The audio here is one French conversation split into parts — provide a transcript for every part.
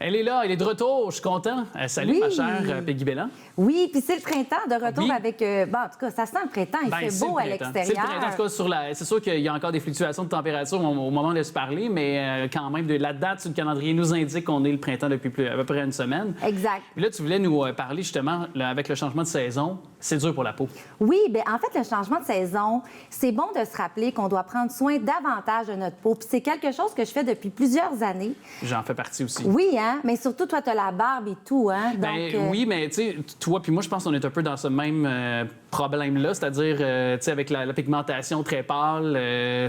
Elle est là, elle est de retour, je suis content. Salut, ma chère Peggy Belland. Oui, puis c'est le printemps de retour avec... en tout cas, ça sent le printemps, il fait beau à l'extérieur. C'est le printemps, en tout cas, c'est sûr qu'il y a encore des fluctuations de température au moment de se parler, mais quand même, la date sur le calendrier nous indique qu'on est le printemps depuis à peu près une semaine. Exact. Puis là, tu voulais nous parler justement, avec le changement de saison, c'est dur pour la peau. Oui, bien, en fait, le changement de saison, c'est bon de se rappeler qu'on doit prendre soin davantage de notre peau. Puis c'est quelque chose que je fais depuis plusieurs années. J'en fais partie aussi. Oui, hein? Mais surtout, toi, tu as la barbe et tout, hein? Donc, oui, mais tu sais, toi puis moi, je pense qu'on est un peu dans ce même problème-là, c'est-à-dire, tu sais, avec la pigmentation très pâle,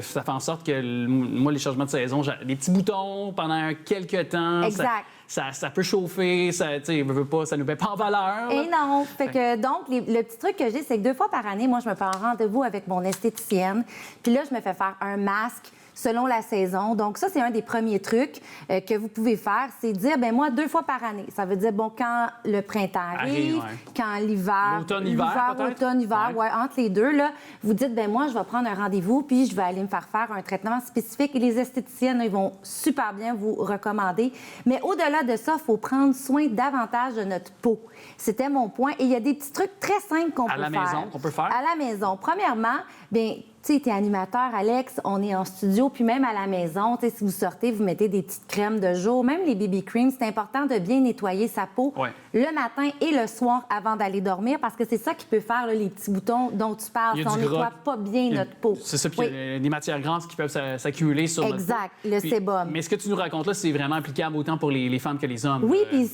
ça fait en sorte que, moi, les changements de saison, j'ai des petits boutons pendant quelques temps. Exact. Ça peut chauffer, ça, tu sais, ça nous met pas en valeur. Et non. Fait que, donc, le petit truc que j'ai, c'est que 2 fois par année, moi, je me prends un rendez-vous avec mon esthéticienne. Puis là, je me fais faire un masque selon la saison. Donc, ça, c'est un des premiers trucs que vous pouvez faire, c'est dire, ben moi, 2 fois par année. Ça veut dire, bon, quand le printemps arrive, quand l'hiver... L'automne-hiver, peut-être? Automne-hiver, ouais, entre les deux, là, vous dites, ben moi, je vais prendre un rendez-vous, puis je vais aller me faire un traitement spécifique. Et les esthéticiennes, ils vont super bien vous recommander. Mais au-delà de ça, il faut prendre soin davantage de notre peau. C'était mon point. Et il y a des petits trucs très simples qu'on peut faire. À la maison, qu'on peut faire? À la maison. Premièrement, bien... Tu sais, t'es animateur, Alex, on est en studio, puis même à la maison, tu sais, si vous sortez, vous mettez des petites crèmes de jour, même les BB creams, c'est important de bien nettoyer sa peau le matin et le soir avant d'aller dormir, parce que c'est ça qui peut faire là, les petits boutons dont tu parles, si on ne nettoie pas bien notre peau. C'est ça, puis il y a des matières grasses qui peuvent s'accumuler sur notre peau. Exact, le sébum. Mais ce que tu nous racontes là, c'est vraiment applicable autant pour les femmes que les hommes. Oui, puis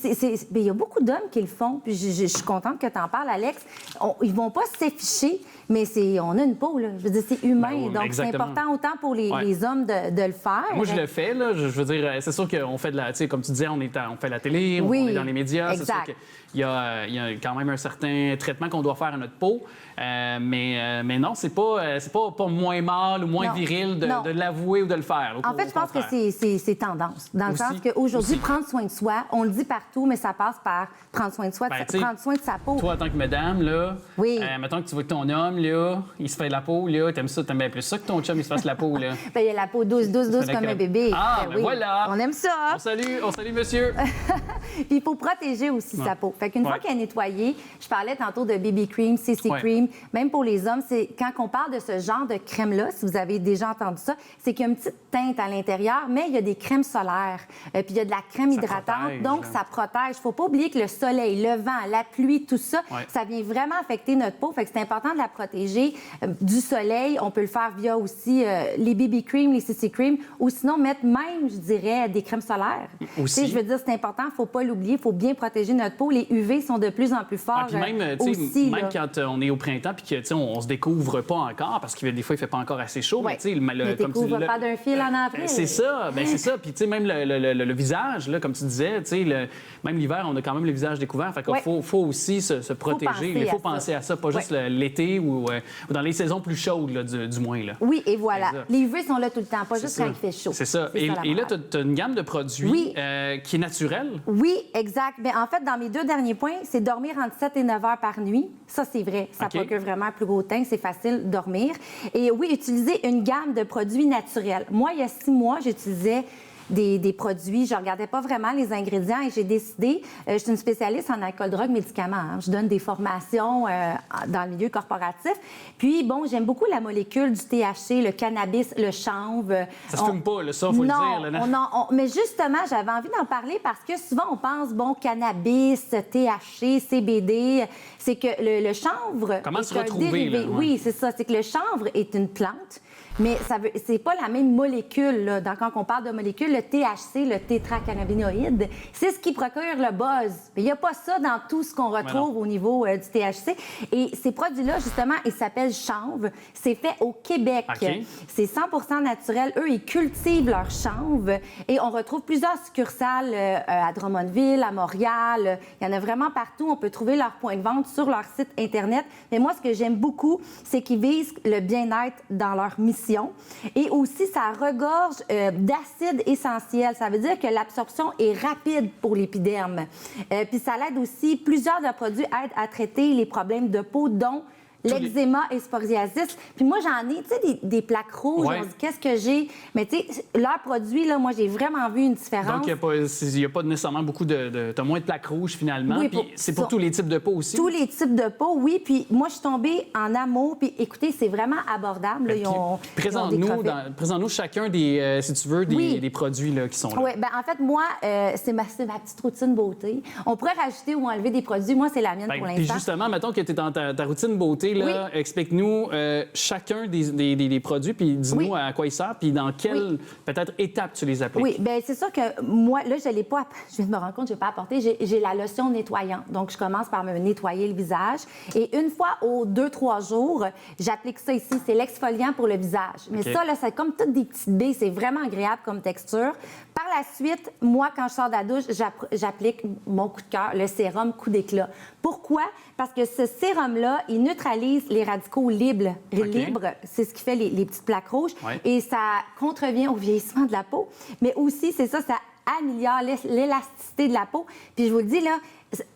il y a beaucoup d'hommes qui le font, puis je suis contente que tu en parles, Alex. Ils vont pas s'afficher, mais on a une peau, là. Je veux dire, c'est humain. Ben oui, donc, c'est important autant pour les hommes de le faire. Moi, je le fais, là. Je veux dire, c'est sûr qu'on fait de la... Tu sais, comme tu disais, on fait la télé, on est dans les médias. Exact. C'est sûr qu'il y a quand même un certain traitement qu'on doit faire à notre peau. Mais non, c'est pas moins mâle ou moins viril de l'avouer ou de le faire. En fait, je pense que c'est tendance. Dans le sens qu'aujourd'hui, prendre soin de soi, on le dit partout, mais ça passe par prendre soin de soi, prendre soin de sa peau. Toi, en tant que madame, là, mettons que tu vois que ton homme, là, il se fait de la peau, là, t'aimes bien plus ça que ton chum, il se fasse la peau, là. Bien, il y a la peau douce comme un bébé. Ah, ben voilà! On aime ça! On salue monsieur! Puis il faut protéger aussi sa peau. Fait qu'une fois qu'elle est nettoyée, je parlais tantôt de BB cream, CC cream, même pour les hommes, c'est quand on parle de ce genre de crème-là, si vous avez déjà entendu ça, c'est qu'il y a une petite teinte à l'intérieur, mais il y a des crèmes solaires, puis il y a de la crème hydratante, donc ça protège. Faut pas oublier que le soleil, le vent, la pluie, tout ça, ça vient vraiment affecter notre peau. Fait que c'est important de la protéger du soleil. On peut le faire via aussi les BB cream, les CC cream, ou sinon mettre même, je dirais, des crèmes solaires. Aussi. Je veux dire, c'est important, faut pas l'oublier, il faut bien protéger notre peau. Les UV sont de plus en plus forts même quand on est au printemps puis qu'on se découvre pas encore, parce que des fois, il fait pas encore assez chaud, mais tu sais, comme tu dis, pas d'un fil en avril. C'est ça, c'est ça. Puis tu sais, même le visage, là, comme tu disais, tu sais, même l'hiver, on a quand même le visage découvert. Fait qu'il faut aussi se protéger. Il faut penser à ça, pas juste l'été ou dans les saisons plus chaudes, là, du moins. Là. Oui, et voilà. Les UV sont là tout le temps, pas juste quand il fait chaud. C'est ça. Et là, tu as une gamme de produits qui est naturelle. Oui, exact. Bien, en fait, dans mes 2 derniers points, c'est dormir entre 7 et 9 heures par nuit. Ça, c'est vrai. Ça procure vraiment un plus gros teint. C'est facile de dormir. Et oui, utiliser une gamme de produits naturels. Moi, il y a 6 mois, j'utilisais des produits. Je ne regardais pas vraiment les ingrédients et j'ai décidé, je suis une spécialiste en alcool, drogue, médicaments. Hein. Je donne des formations dans le milieu corporatif. Puis, bon, j'aime beaucoup la molécule du THC, le cannabis, le chanvre. Ça se fume pas, là, ça, il faut le dire. Là, mais justement, j'avais envie d'en parler parce que souvent, on pense, bon, cannabis, THC, CBD, c'est que le chanvre... Comment se retrouver, là? Oui, c'est ça. C'est que le chanvre est une plante. Mais c'est pas la même molécule. Là. Quand on parle de molécule, le THC, le tétracannabinoïde, c'est ce qui procure le buzz. Mais il n'y a pas ça dans tout ce qu'on retrouve au niveau du THC. Et ces produits-là, justement, ils s'appellent chanvre. C'est fait au Québec. C'est 100% naturel. Eux, ils cultivent leur chanvre. Et on retrouve plusieurs succursales à Drummondville, à Montréal. Il y en a vraiment partout. On peut trouver leur point de vente sur leur site Internet. Mais moi, ce que j'aime beaucoup, c'est qu'ils visent le bien-être dans leur mission. Et aussi, ça regorge d'acides essentiels. Ça veut dire que l'absorption est rapide pour l'épiderme. Puis ça l'aide aussi, plusieurs de produits aident à traiter les problèmes de peau, dont l'eczéma et psoriasis. Puis moi, j'en ai, tu sais, des plaques rouges. Ouais. On se dit, qu'est-ce que j'ai? Mais tu sais, leurs produits, là, moi, j'ai vraiment vu une différence. Donc, il n'y a pas nécessairement beaucoup de... Tu as moins de plaques rouges, finalement. Oui, Puis c'est pour tous les types de peau aussi. Tous les types de peau, oui. Puis moi, je suis tombée en amour. Puis écoutez, c'est vraiment abordable. Là. Présente-nous chacun des, si tu veux, des produits là, qui sont là. Oui, bien, en fait, moi, c'est ma petite routine beauté. On pourrait rajouter ou enlever des produits. Moi, c'est la mienne pour l'instant. Puis justement, mettons que tu es dans ta routine beauté, là, explique-nous chacun des produits, puis dis-nous à quoi ils servent, puis dans quelle, peut-être, étape tu les appliques. Oui, bien, c'est sûr que moi, là, je l'ai pas... Je viens de me rendre compte que je n'ai pas apporté. J'ai la lotion nettoyante. Donc, je commence par me nettoyer le visage. Et une fois aux 2-3 jours, j'applique ça ici. C'est l'exfoliant pour le visage. Mais ça, là, c'est comme toutes des petites baies. C'est vraiment agréable comme texture. Par la suite, moi, quand je sors de la douche, j'applique mon coup de cœur, le sérum coup d'éclat. Pourquoi? Parce que ce sérum-là, il neutralise les radicaux libres. C'est ce qui fait les petites plaques rouges. Et ça contrevient au vieillissement de la peau. Mais aussi, c'est ça améliore l'élasticité de la peau. Puis je vous le dis, là,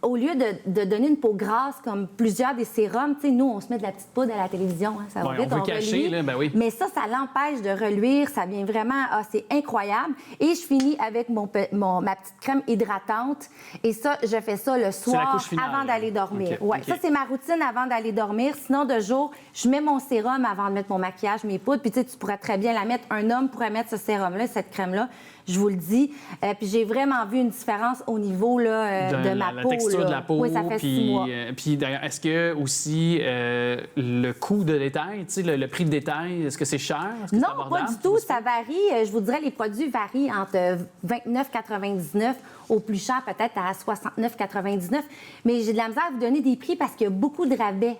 au lieu de donner une peau grasse comme plusieurs des sérums, tu sais, nous, on se met de la petite poudre à la télévision. Hein, ça va vite, on veut cacher, là, ben oui. Mais ça l'empêche de reluire. Ça vient vraiment... c'est incroyable. Et je finis avec ma petite crème hydratante. Et ça, je fais ça le soir avant d'aller dormir. Ça, c'est ma routine avant d'aller dormir. Sinon, de jour, je mets mon sérum avant de mettre mon maquillage, mes poudres. Puis tu sais, tu pourrais très bien la mettre. Un homme pourrait mettre ce sérum-là, cette crème-là. Je vous le dis. Puis j'ai vraiment vu une différence au niveau là, de ma peau. La texture de la peau. Oui, ça fait 6 mois. Puis d'ailleurs, est-ce que aussi le coût de détail, tu sais, le prix de détail, est-ce que c'est cher? Non, pas du tout. Ça varie. Je vous dirais, les produits varient entre 29,99 au plus cher, peut-être à 69,99. Mais j'ai de la misère à vous donner des prix parce qu'il y a beaucoup de rabais.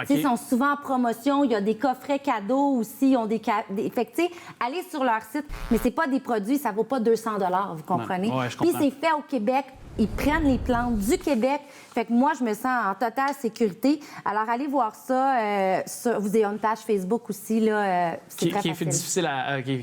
Ils sont souvent en promotion. Il y a des coffrets cadeaux aussi. Ils ont Fait que, tu sais, allez sur leur site. Mais c'est pas des produits, ça vaut pas 200 $, vous comprenez? Puis c'est fait au Québec. Ils prennent les plantes du Québec. Fait que moi, je me sens en totale sécurité. Alors, allez voir ça. Vous avez une page Facebook aussi, là. C'est très facile.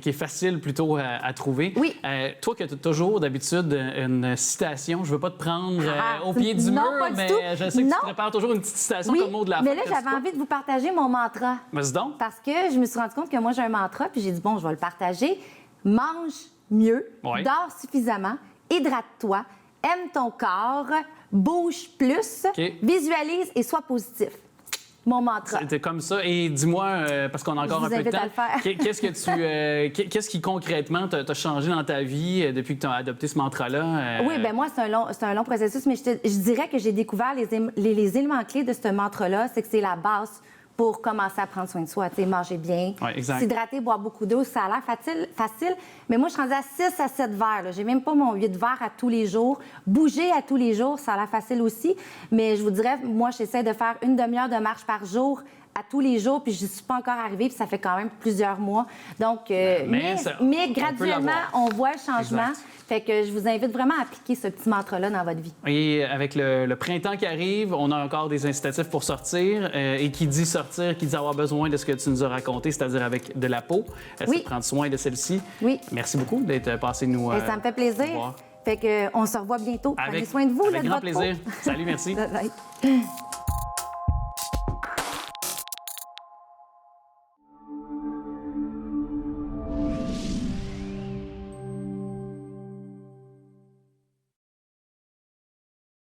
Qui est facile plutôt à trouver. Oui. Toi, que tu as toujours d'habitude une citation, je veux pas te prendre au pied du mur, mais je sais que tu prépares toujours une petite citation comme mot de la fin. Mais là, j'avais envie de vous partager mon mantra. Vas-y donc. Parce que je me suis rendu compte que moi, j'ai un mantra, puis j'ai dit, bon, je vais le partager. Mange mieux, dors suffisamment, hydrate-toi, aime ton corps, bouge plus, visualise et sois positif. Mon mantra. C'était comme ça. Et dis-moi, parce qu'on a encore un peu de temps, qu'est-ce qui concrètement t'a changé dans ta vie depuis que tu as adopté ce mantra-là? Oui, bien moi, c'est un long processus, mais je dirais que j'ai découvert les éléments clés de ce mantra-là, c'est que c'est la base pour commencer à prendre soin de soi. Tu sais, manger bien, s'hydrater, boire beaucoup d'eau. Ça a l'air facile, mais moi, je suis rendue à 6 à 7 verres. J'ai même pas mon 8 verres à tous les jours. Bouger à tous les jours, ça a l'air facile aussi. Mais je vous dirais, moi, j'essaie de faire une demi-heure de marche par jour à tous les jours, puis je n'y suis pas encore arrivée, puis ça fait quand même plusieurs mois. Donc, mais graduellement, on voit le changement. Exact. Fait que je vous invite vraiment à appliquer ce petit mantra-là dans votre vie. Et avec le printemps qui arrive, on a encore des incitatifs pour sortir. Et qui dit sortir, qui dit avoir besoin de ce que tu nous as raconté, c'est-à-dire avec de la peau. C'est prendre soin de celle-ci. Oui. Merci beaucoup d'être passé nous ça me fait plaisir. Fait que on se revoit bientôt. Prenez soin de vous. Avec grand plaisir. Salut, merci. Bye.